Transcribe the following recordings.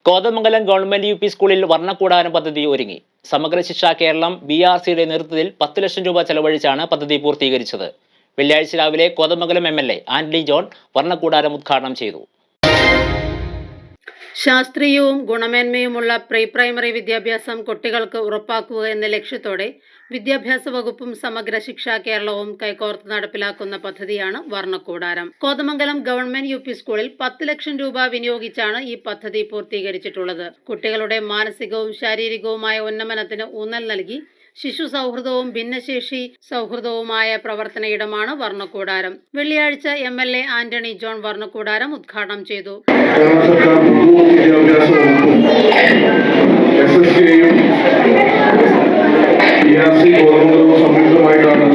Kothamangalam government UP. സ്കൂളിൽ വർണ്ണക്കൂടാരം പദ്ധതി ഒരുങ്ങി. സമഗ്ര ശിക്ഷ കേരളം BRCയുടെ നേതൃത്വത്തിൽ 10 ലക്ഷം രൂപ ചെലവഴിച്ചാണ് പദ്ധതി പൂർത്തീകരിച്ചത്. വെള്ളിയാഴ്ച രാവിലെ കോതമംഗലം MLA ആന്റണി ജോൺ വർണ്ണക്കൂടാരം ഉദ്ഘാടനം ചെയ്തു. ശാസ്ത്രീയവും ഗുണമേന്മയുമുള്ള പ്രീ പ്രൈമറി വിദ്യാഭ്യാസം കുട്ടികൾക്ക് ഉറപ്പാക്കുക എന്ന ലക്ഷ്യത്തോടെ വിദ്യാഭ്യാസ വകുപ്പും സമഗ്ര ശിക്ഷാ കേരളവും കൈകോർത്ത് നടപ്പിലാക്കുന്ന പദ്ധതിയാണ് വർണ്ണക്കൂടാരം. Kothamangalam government UP. സ്കൂളിൽ 10 ലക്ഷം രൂപ വിനിയോഗിച്ചാണ് ഈ പദ്ധതി പൂർത്തീകരിച്ചിട്ടുള്ളത്. കുട്ടികളുടെ മാനസികവും ശാരീരികവുമായ ഉന്നമനത്തിന് ഊന്നൽ നൽകി ശിശു സൗഹൃദവും ഭിന്നശേഷി സൗഹൃദവുമായ പ്രവർത്തന ഇടമാണ് വർണ്ണക്കൂടാരം. വെള്ളിയാഴ്ച MLA ആന്റണി ജോൺ വർണ്ണക്കൂടാരം ഉദ്ഘാടനം ചെയ്തു. സംയുക്തമായിട്ടാണ്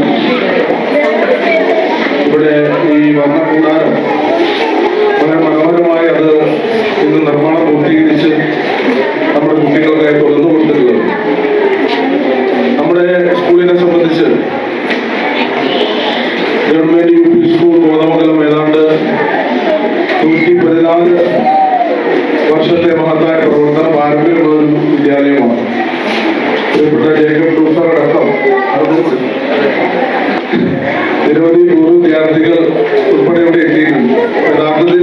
ഇവിടെ ഈ വർണ്ണക്കൂടാരം വളരെ മനോഹരമായി അത് ഇന്ന് നിർമ്മാണം പൂർത്തീകരിച്ച് നമ്മുടെ കുട്ടികൾക്കായി തുറന്നു കൊടുത്തിട്ടുള്ളത്. നമ്മുടെ സ്കൂളിനെ സംബന്ധിച്ച് ഗവൺമെന്റ് യു.പി. സ്കൂൾ കോതമംഗലം ഏതാണ്ട് 114 വർഷത്തെ മഹത്തായ പ്രവർത്തന പാരമ്പര്യമുള്ള ഒരു വിദ്യാലയമാണ്. പ്രിയപ്പെട്ട ജേക്കബ് പ്രൊഫസർ അടക്കം നിരവധി പൂർവ്വ വിദ്യാർത്ഥികൾ ഉൾപ്പെടെ ഇവിടെ എത്തിയിട്ടുണ്ട്. യഥാർത്ഥത്തിൽ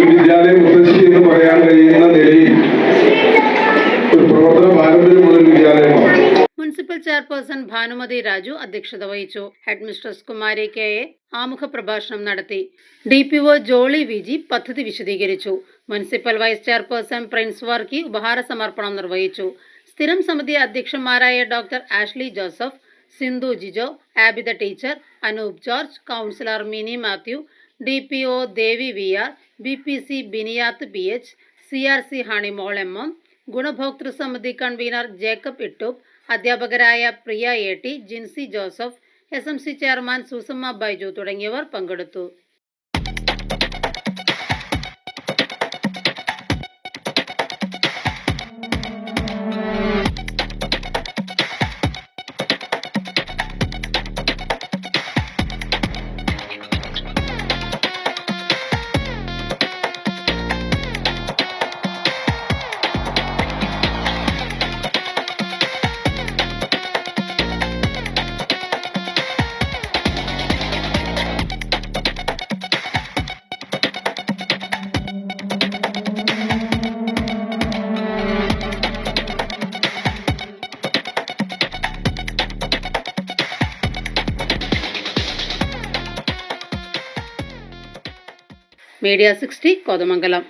ഈ വിദ്യാലയം മുത്തശ്ശി എന്ന് പറയാൻ കഴിയുന്ന നിലയിൽ ഒരു പ്രവർത്തന പാരമ്പര്യമുള്ള വിദ്യാലയമാണ്. മുനിസിപ്പൽ ചെയർപേഴ്സൺ ഭാനുമതി രാജു അധ്യക്ഷത വഹിച്ചു. ഹെഡ് മിസ്ട്രസ് കുമാരി KA ആമുഖ പ്രഭാഷണം നടത്തി. DPO ജോളി VG പദ്ധതി വിശദീകരിച്ചു. Municipal vice chairperson Prince Varkey ഉപഹാര സമർപ്പണം നിർവഹിച്ചു. സ്ഥിരം സമിതി അധ്യക്ഷന്മാരായ doctor Ashly Joseph, Sindhu Jijo, Abida teacher, Anoop George, councillor Mini Mathew, DPO Devi VR, BPC Biniyath PH, CRC Honeymol MM, ഗുണഭോക്തൃ സമിതി കൺവീനർ ജേക്കബ് ഇട്ടൂപ്പ്, അധ്യാപകരായ Priya AT, Jincy Joseph, SMC chairman Susamma Baiju തുടങ്ങിയവർ പങ്കെടുത്തു. Media 60 കോതമംഗലം.